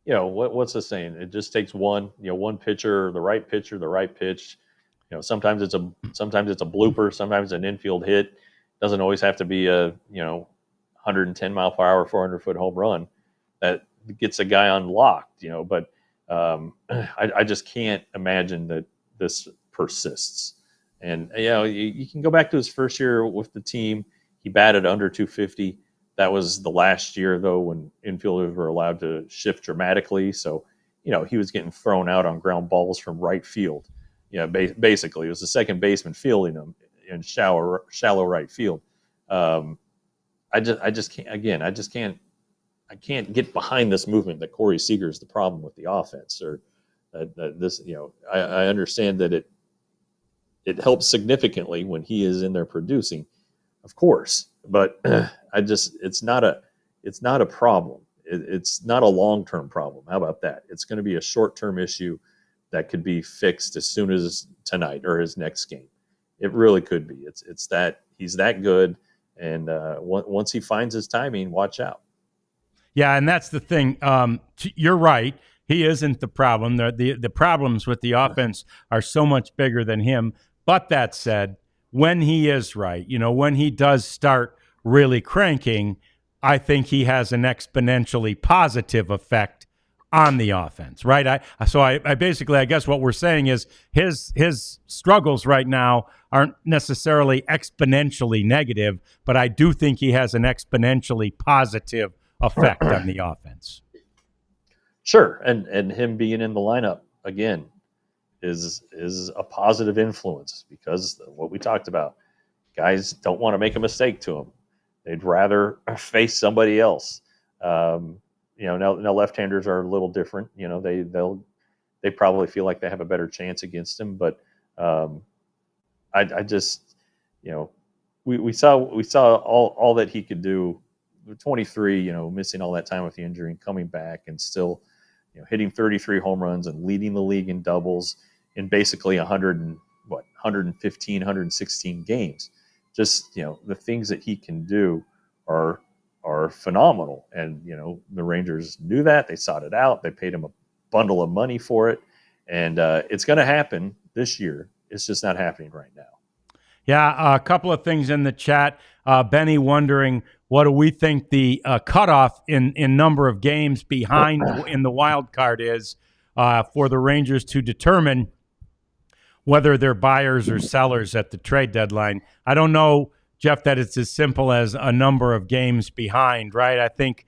what's the saying? It just takes one pitcher, the right pitch. Sometimes it's a blooper, sometimes an infield hit. Doesn't always have to be a 110 mile per hour, 400-foot home run that gets a guy unlocked. But I just can't imagine that this persists. And you can go back to his first year with the team. He batted under 250. That was the last year, though, when infielders were allowed to shift dramatically. So, he was getting thrown out on ground balls from right field. Basically, it was the second baseman fielding him in shallow right field. I just can't. Again, I can't get behind this movement that Corey Seager is the problem with the offense, or that this. I understand that it helps significantly when he is in there producing, of course, but it's not a problem. It's not a long-term problem. How about that? It's going to be a short-term issue that could be fixed as soon as tonight or his next game. It really could be. It's that he's that good, and once he finds his timing, watch out. Yeah, and that's the thing. You're right. He isn't the problem. The problems with the offense are so much bigger than him. But that said, when he is right, when he does start really cranking, I think he has an exponentially positive effect on the offense, right? I basically, I guess what we're saying is his struggles right now aren't necessarily exponentially negative, but I do think he has an exponentially positive effect on the offense. Sure, and him being in the lineup again is a positive influence, because what we talked about, guys don't want to make a mistake to him. They'd rather face somebody else. Now left-handers are a little different. They probably feel like they have a better chance against him. But I just, we saw all that he could do. 23, missing all that time with the injury and coming back and still, hitting 33 home runs and leading the league in doubles in basically 115, 116 games. Just, the things that he can do are phenomenal. And, the Rangers knew that. They sought it out. They paid him a bundle of money for it. And it's going to happen this year. It's just not happening right now. Yeah, a couple of things in the chat. Benny wondering, what do we think the cutoff in number of games behind in the wild card is for the Rangers to determine whether they're buyers or sellers at the trade deadline? I don't know, Jeff, that it's as simple as a number of games behind, right? I think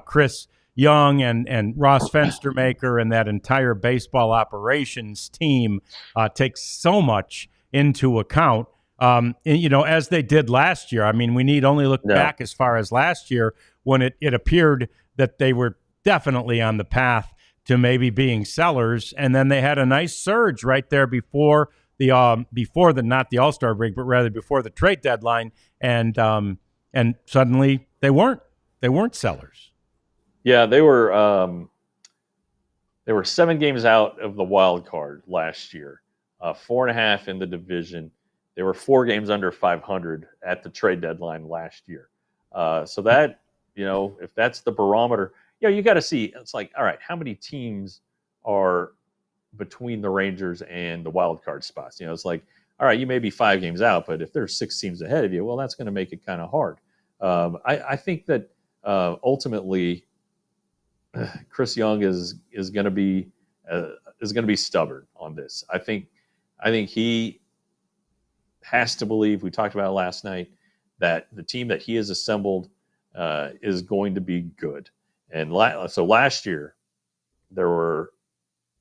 Chris Young and Ross Fenstermaker and that entire baseball operations team takes so much into account. As they did last year. I mean, we need only look back as far as last year when it appeared that they were definitely on the path to maybe being sellers, and then they had a nice surge right there before the not the All-Star break, but rather before the trade deadline, and suddenly they weren't sellers. Yeah, they were 7 games out of the wild card last year, 4.5 in the division. They were 4 games under 500 at the trade deadline last year. So that, if that's the barometer, you got to see. It's like, all right, how many teams are between the Rangers and the wild card spots? It's like, all right, you may be 5 games out, but if there's 6 teams ahead of you, well, that's going to make it kind of hard. I think that ultimately, Chris Young is going to be stubborn on this. I think he has to believe, we talked about it last night, that the team that he has assembled is going to be good. And so last year, there were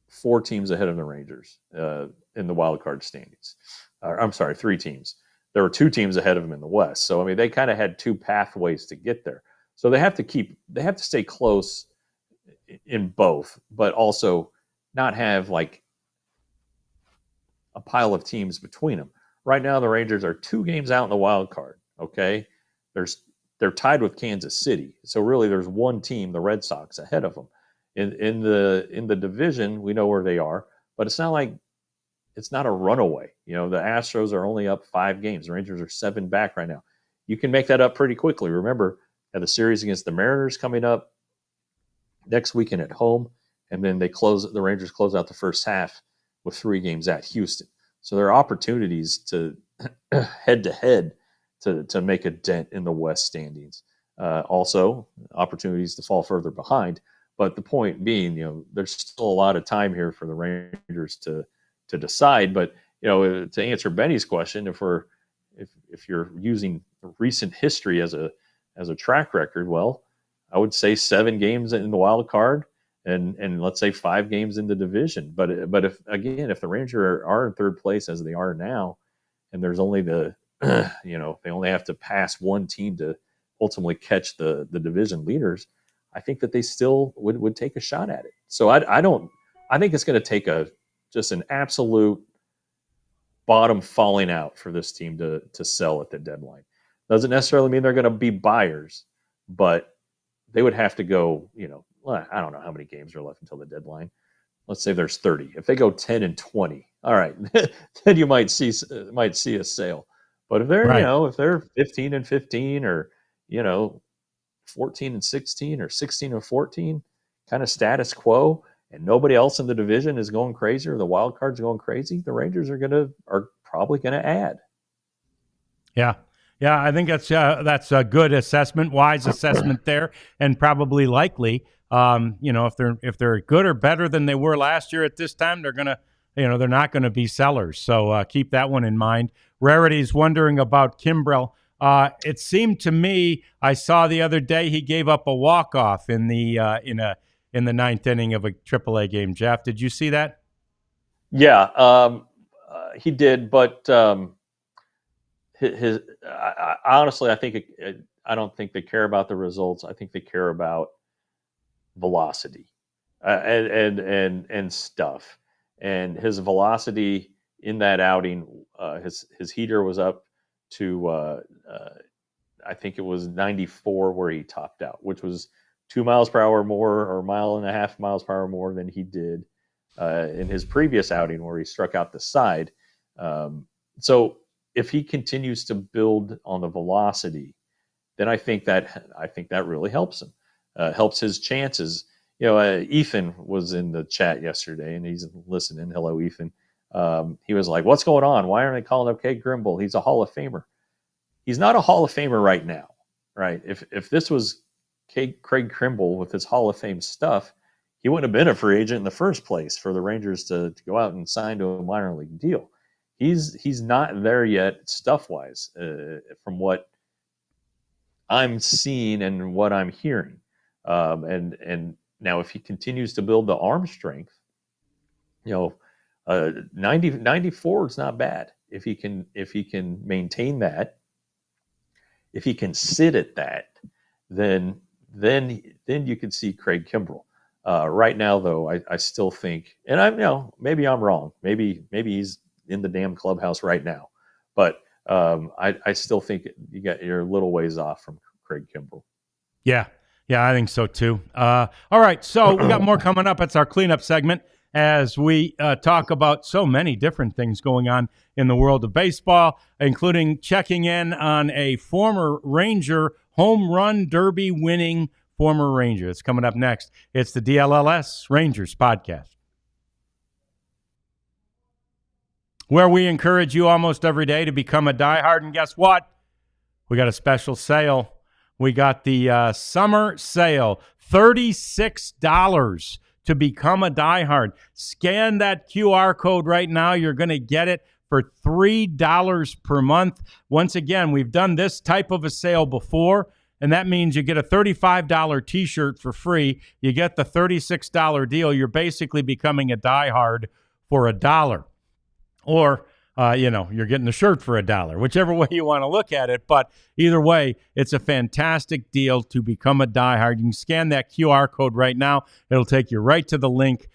4 teams ahead of the Rangers in the wild card standings. I'm sorry, 3 teams. There were 2 teams ahead of them in the West. So, I mean, they kind of had 2 pathways to get there. So they have to stay close in both, but also not have like a pile of teams between them. Right now, the Rangers are 2 games out in the wild card. Okay, they're tied with Kansas City, so really there's 1 team, the Red Sox, ahead of them. In the division, we know where they are, but it's not a runaway. The Astros are only up 5 games. The Rangers are 7 back right now. You can make that up pretty quickly. Remember, the series against the Mariners coming up next weekend at home, and then the Rangers close out the first half with 3 games at Houston. So there are opportunities to head to head to make a dent in the West standings. Also, opportunities to fall further behind. But the point being, there's still a lot of time here for the Rangers to decide. But to answer Benny's question, if you're using recent history as a track record, well, I would say 7 games in the wild card. And let's say 5 games in the division. But if the Rangers are in 3rd place as they are now, and there's only they only have to pass 1 team to ultimately catch the division leaders, I think that they still would take a shot at it. So I think it's going to take just an absolute bottom falling out for this team to sell at the deadline. Doesn't necessarily mean they're going to be buyers, but they would have to go, I don't know how many games are left until the deadline. Let's say there's 30. If they go 10-20, all right, then you might see a sale. But if they're, if they're 15-15 or, 14-16 or 16-14, kind of status quo, and nobody else in the division is going crazy or the wild card's going crazy, the Rangers are probably gonna add. Yeah. Yeah, I think that's a good assessment, wise assessment there, and probably likely. If they're good or better than they were last year at this time, they're not gonna be sellers. So keep that one in mind. Rarity's wondering about Kimbrel. It seemed to me, I saw the other day he gave up a walk-off in the 9th inning of a AAA game. Jeff, did you see that? Yeah, he did, but. Honestly, I don't think they care about the results. I think they care about velocity and stuff. And his velocity in that outing, his heater was up to I think it was 94 where he topped out, which was 2 miles per hour more or 1.5 miles per hour more than he did in his previous outing where he struck out the side. So if he continues to build on the velocity, then I think that really helps him, helps his chances. Ethan was in the chat yesterday, and he's listening. Hello, Ethan. he was like, "What's going on? Why aren't they calling up Kimbrel? He's a Hall of Famer." He's not a Hall of Famer right now, right? If this was Craig Kimbrel with his Hall of Fame stuff, he wouldn't have been a free agent in the first place for the Rangers to go out and sign to a minor league deal. He's not there yet stuff wise, from what I'm seeing and what I'm hearing. And now if he continues to build the arm strength, 94 is not bad. If he can maintain that, if he can sit at that, then you could see Craig Kimbrel. Right now, though, I still think, and maybe I'm wrong. Maybe he's in the damn clubhouse right now, but I still think you're a little ways off from Craig Kimbrel. Yeah, I think so too. All right, so we got more coming up. It's our cleanup segment as we talk about so many different things going on in the world of baseball, including checking in on a former Ranger home run derby winning former Ranger. It's coming up next. It's the DLLS Rangers podcast, where we encourage you almost every day to become a diehard. And guess what? We got a special sale. We got the summer sale, $36 to become a diehard. Scan that QR code right now. You're going to get it for $3 per month. Once again, we've done this type of a sale before, and that means you get a $35 T-shirt for free. You get the $36 deal. You're basically becoming a diehard for $1. Or, you're getting a shirt for $1, whichever way you want to look at it. But either way, it's a fantastic deal to become a diehard. You can scan that QR code right now. It'll take you right to the link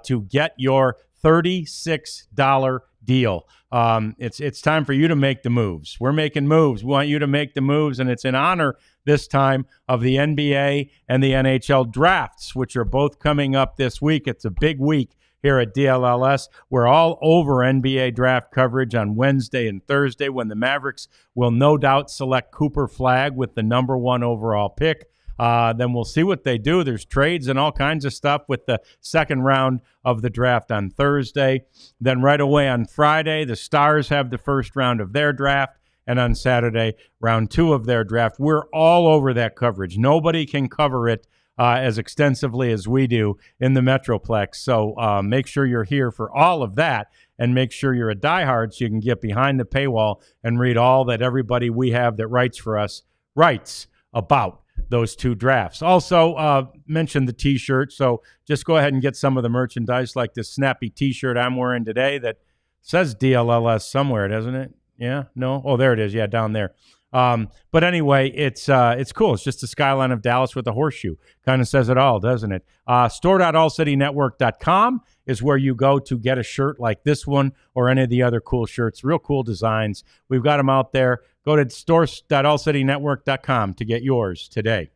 to get your $36 deal. It's time for you to make the moves. We're making moves. We want you to make the moves, and it's in honor this time of the NBA and the NHL drafts, which are both coming up this week. It's a big week here at DLLS. We're all over NBA draft coverage on Wednesday and Thursday when the Mavericks will no doubt select Cooper Flagg with the number 1 overall pick. Then we'll see what they do. There's trades and all kinds of stuff with the second round of the draft on Thursday. Then right away on Friday, the Stars have the first round of their draft. And on Saturday, round 2 of their draft. We're all over that coverage. Nobody can cover it as extensively as we do in the Metroplex. So make sure you're here for all of that, and make sure you're a diehard so you can get behind the paywall and read all that everybody we have that writes for us writes about those 2 drafts. Also, mentioned the T-shirt, so just go ahead and get some of the merchandise, like this snappy T-shirt I'm wearing today that says DLLS somewhere, doesn't it? Yeah? No? Oh, there it is. Yeah, down there. But anyway, it's cool. It's just the skyline of Dallas with a horseshoe. Kind of says it all, doesn't it? Store.allcitynetwork.com is where you go to get a shirt like this one or any of the other cool shirts. Real cool designs. We've got them out there. Go to store.allcitynetwork.com to get yours today.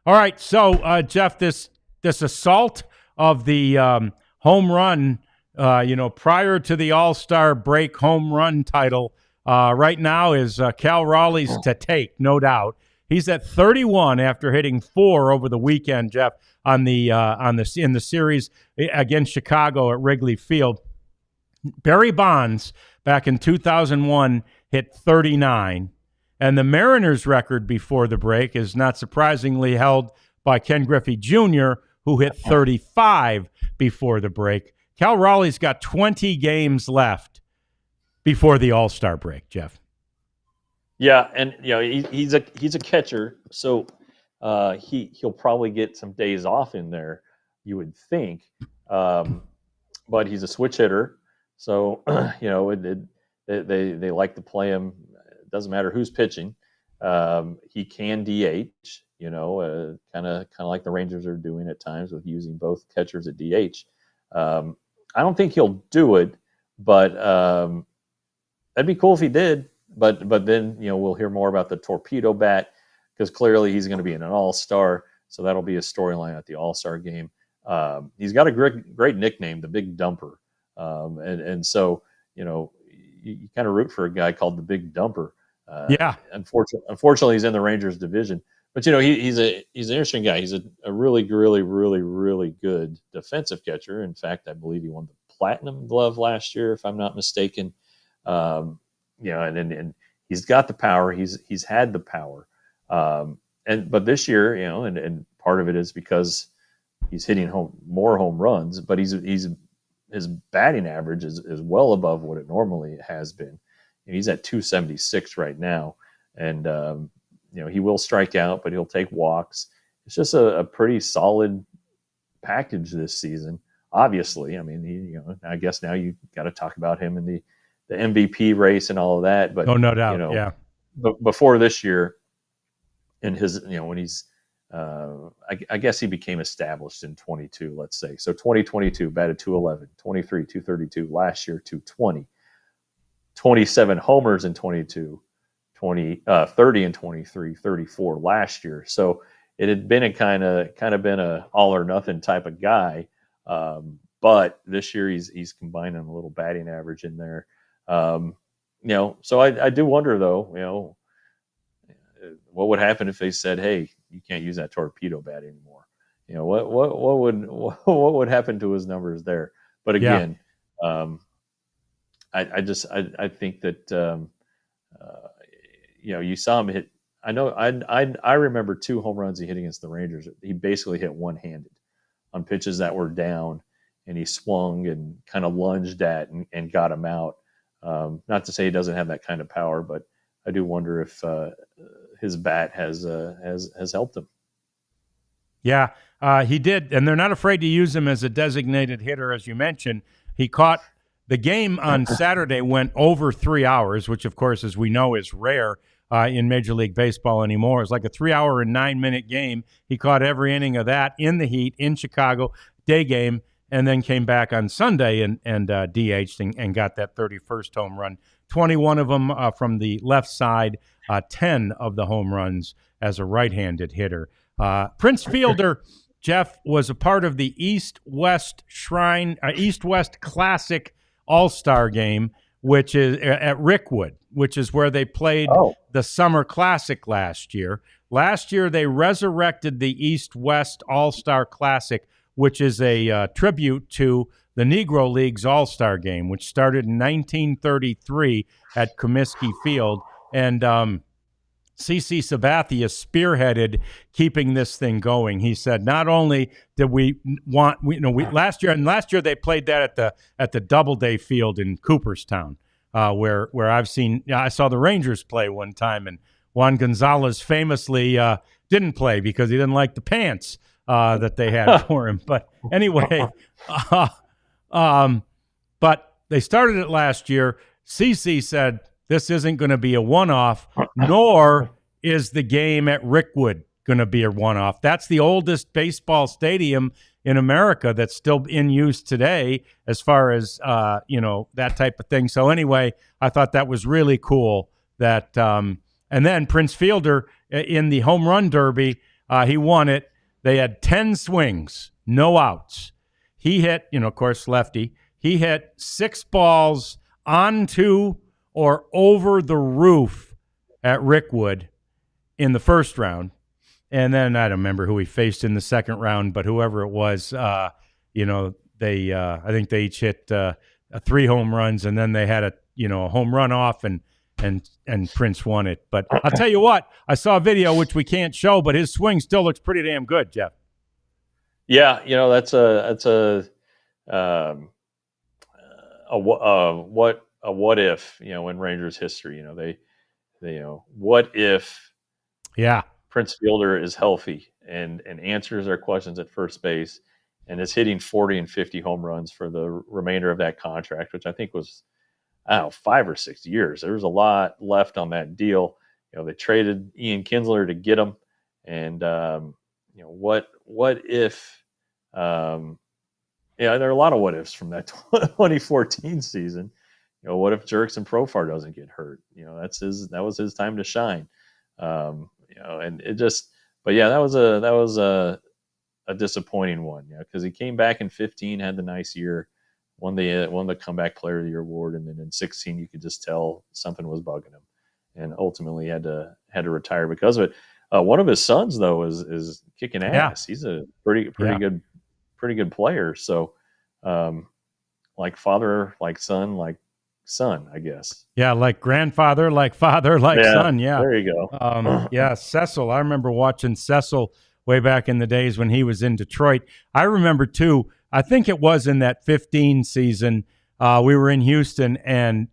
All right, so Jeff, this assault of the home run, prior to the All-Star break home run title, right now is Cal Raleigh's to take, no doubt. He's at 31 after hitting 4 over the weekend, Jeff, in the series against Chicago at Wrigley Field. Barry Bonds back in 2001 hit 39, and the Mariners' record before the break is not surprisingly held by Ken Griffey Jr., who hit 35 before the break. Cal Raleigh's got 20 games left before the All-Star break, Jeff. Yeah, and he's a catcher, so he'll probably get some days off in there, you would think. But he's a switch hitter, so they like to play him. It doesn't matter who's pitching. He can DH, kind of like the Rangers are doing at times with using both catchers at DH. I don't think he'll do it, but that'd be cool if he did. But then we'll hear more about the torpedo bat, because clearly he's going to be an all-star, so that'll be a storyline at the all-star game. He's got a great nickname, the Big Dumper, and so you kind of root for a guy called the Big Dumper. Yeah. Unfortunately, he's in the Rangers division, but he's an interesting guy. He's a really, really, really, really good defensive catcher. In fact, I believe he won the platinum glove last year, if I'm not mistaken. And he's got the power. He's had the power. But this year, and part of it is because he's hitting more home runs, but his batting average is well above what it normally has been. He's at 276 right now, and he will strike out, but he'll take walks. It's just a pretty solid package this season. Obviously, I mean, I guess now you got to talk about him in the MVP race and all of that. But no doubt, yeah. But before this year, in his, when he's, I guess he became established in 22. Let's say so. 2022 batted 211, 23 232 last year 220, 27 homers in 22, 30 and 23, 34 last year. So it had been a kind of been a all or nothing type of guy. But this year he's combining a little batting average in there. So I do wonder though, what would happen if they said, "Hey, you can't use that torpedo bat anymore"? What would happen to his numbers there? But again, I think that you saw him hit. I remember 2 home runs he hit against the Rangers. He basically hit one-handed on pitches that were down, and he swung and kind of lunged at and got him out. Not to say he doesn't have that kind of power, but I do wonder if his bat has helped him. Yeah, he did, and they're not afraid to use him as a designated hitter, as you mentioned. He caught the game on Saturday went over 3 hours, which of course, as we know, is rare in Major League Baseball anymore. It's like a 3-hour and 9-minute game. He caught every inning of that in the heat in Chicago, day game, and then came back on Sunday and DH'd and got that 31st home run. 21 of them from the left side, 10 of the home runs as a right-handed hitter. Prince Fielder, Jeff, was a part of the East-West Classic All-Star game, which is at Rickwood, which is where they played the Summer Classic last year. Last year, they resurrected the East-West All-Star Classic, which is a tribute to the Negro League's All-Star Game, which started in 1933 at Comiskey Field. And CC Sabathia spearheaded keeping this thing going. He said, not only did we last year they played that at the Doubleday Field in Cooperstown, where I saw the Rangers play one time, and Juan Gonzalez famously didn't play because he didn't like the pants that they had for him. But anyway, but they started it last year. CC said, this isn't going to be a one-off, nor is the game at Rickwood going to be a one-off. That's the oldest baseball stadium in America that's still in use today as far as, that type of thing. So anyway, I thought that was really cool that and then Prince Fielder in the home run derby, he won it. They had 10 swings, no outs. He hit, of course, lefty. He hit 6 balls onto or over the roof at Rickwood in the first round. And then I don't remember who he faced in the second round, but whoever it was, I think they each hit 3 home runs, and then they had a home run off, and Prince won it. But I'll tell you what, I saw a video which we can't show, but his swing still looks pretty damn good, Jeff. Yeah, that's a what if, in Rangers history, they what if Prince Fielder is healthy and answers our questions at first base and is hitting 40 and 50 home runs for the remainder of that contract, which I think was, 5 or 6 years. There was a lot left on that deal. They traded Ian Kinsler to get him. And, what if, there are a lot of what ifs from that 2014 season. What if Jurickson Profar doesn't get hurt? That was his time to shine. And it just, but yeah, that was a disappointing one, because he came back in 15, had the nice year, won the comeback player of the year award, and then in 16 you could just tell something was bugging him, and ultimately had to retire because of it. One of his sons though is kicking ass. He's a pretty good player. So like father, like son, I guess. Yeah, like grandfather, like father, like Yeah, son. Yeah. there you go. Yeah, Cecil. I remember watching Cecil way back in the days when he was in Detroit. I remember too. I think it was in that 15 season. We were in Houston, and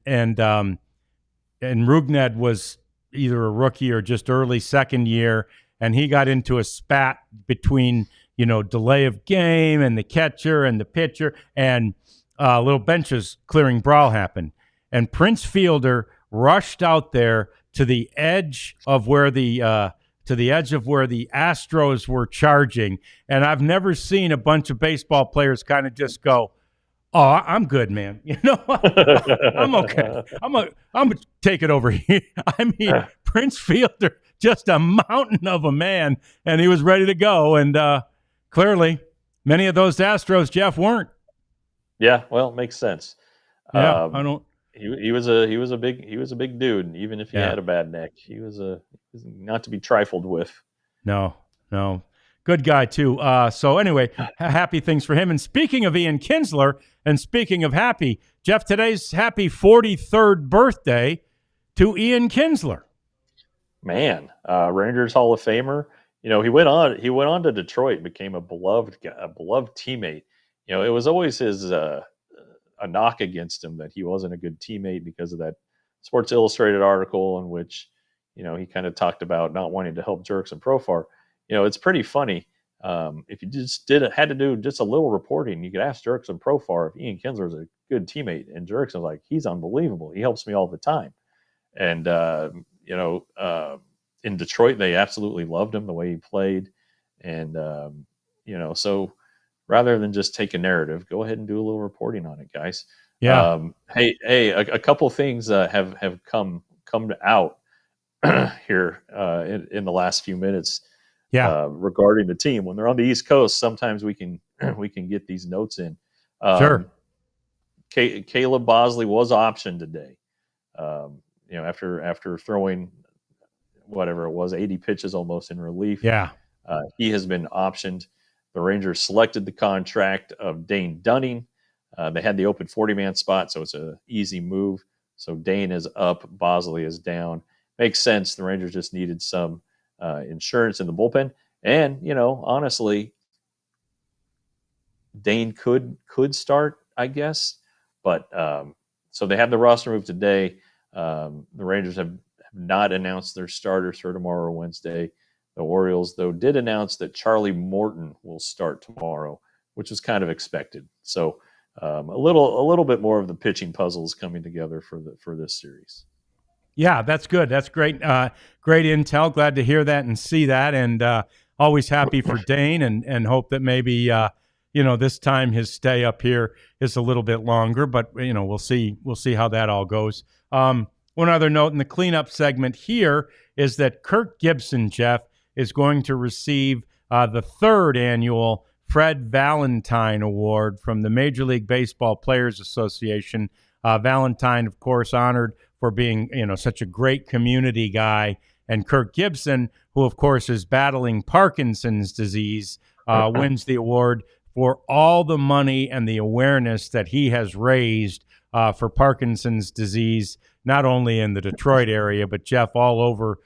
Rugned was either a rookie or just early second year, and he got into a spat between delay of game and the catcher and the pitcher, and little benches clearing brawl happened, and Prince Fielder rushed out there to the edge of where the Astros were charging, and I've never seen a bunch of baseball players kind of just go, "Oh, I'm good, man. I'm okay. I'm gonna take it over here." I mean, Prince Fielder, just a mountain of a man, and he was ready to go. And clearly, many of those Astros, Jeff, weren't. Yeah, well, it makes sense. Yeah, I don't. He was a big dude. Even if he had a bad neck, he was not to be trifled with. No. Good guy, too. So anyway, happy things for him. And speaking of Ian Kinsler, and speaking of happy, Jeff, today's happy 43rd birthday to Ian Kinsler. Man, Rangers Hall of Famer. He went on to Detroit, became a beloved teammate. It was always his a knock against him that he wasn't a good teammate because of that Sports Illustrated article in which he kind of talked about not wanting to help Jerks and Profar. It's pretty funny. If you just had to do just a little reporting, you could ask Jerks and Profar if Ian Kinsler is a good teammate, and Jerks was like, "He's unbelievable. He helps me all the time." And in Detroit, they absolutely loved him the way he played, and so rather than just take a narrative, go ahead and do a little reporting on it, guys. Yeah. A couple things have come out here in the last few minutes. Yeah. Regarding the team, when they're on the East Coast, sometimes we can get these notes in. Sure. Caleb Bosley was optioned today. After throwing whatever it was, 80 pitches almost in relief. Yeah. He has been optioned. The Rangers selected the contract of Dane Dunning. They had the open 40-man spot, so it's an easy move. So Dane is up, Bosley is down. Makes sense. The Rangers just needed some insurance in the bullpen. And, honestly, Dane could start, I guess. But so they have the roster move today. The Rangers have not announced their starters for tomorrow or Wednesday. The Orioles, though, did announce that Charlie Morton will start tomorrow, which was kind of expected. So a little bit more of the pitching puzzles coming together for this series. Yeah, that's good. That's great. Great intel. Glad to hear that and see that. And always happy for Dane and hope that maybe this time his stay up here is a little bit longer. But we'll see. We'll see how that all goes. One other note in the cleanup segment here is that Kirk Gibson, Jeff, is going to receive the third annual Fred Valentine Award from the Major League Baseball Players Association. Valentine, of course, honored for being, such a great community guy. And Kirk Gibson, who, of course, is battling Parkinson's disease, wins the award for all the money and the awareness that he has raised for Parkinson's disease, not only in the Detroit area, but, Jeff, all over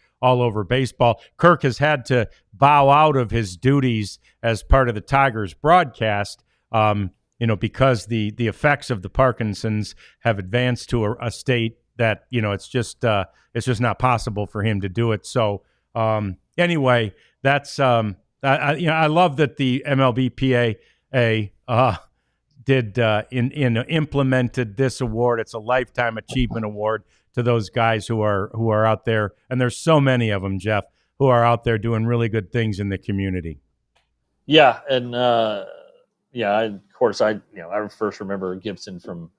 baseball. Kirk has had to bow out of his duties as part of the Tigers broadcast, because the effects of the Parkinson's have advanced to a state that, it's just not possible for him to do it. So anyway, that's I love that the MLBPA implemented this award. It's a lifetime achievement award to those guys who are out there, and there's so many of them, Jeff, who are out there doing really good things in the community. Yeah, and of course, I first remember Gibson from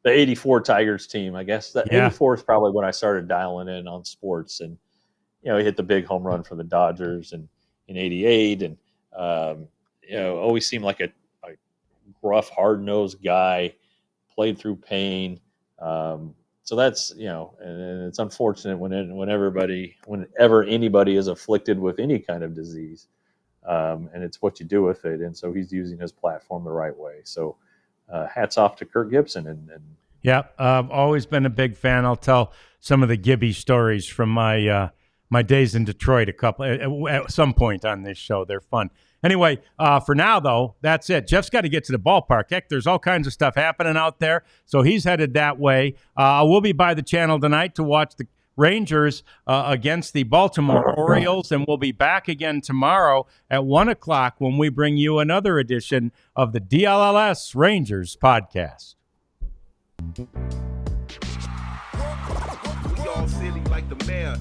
the '84 Tigers team. I guess that '84 is probably when I started dialing in on sports, and he hit the big home run for the Dodgers in '88, and always seemed like a rough, hard-nosed guy, played through pain. So that's and it's unfortunate whenever anybody is afflicted with any kind of disease, and it's what you do with it. And so he's using his platform the right way. So hats off to Kirk Gibson. And yeah, I've always been a big fan. I'll tell some of the Gibby stories from my my days in Detroit at some point on this show. They're fun. Anyway, for now, though, that's it. Jeff's got to get to the ballpark. Heck, there's all kinds of stuff happening out there, so he's headed that way. We'll be by the channel tonight to watch the Rangers against the Baltimore Orioles, and we'll be back again tomorrow at 1 o'clock when we bring you another edition of the DLLS Rangers podcast. We all silly like the mayor.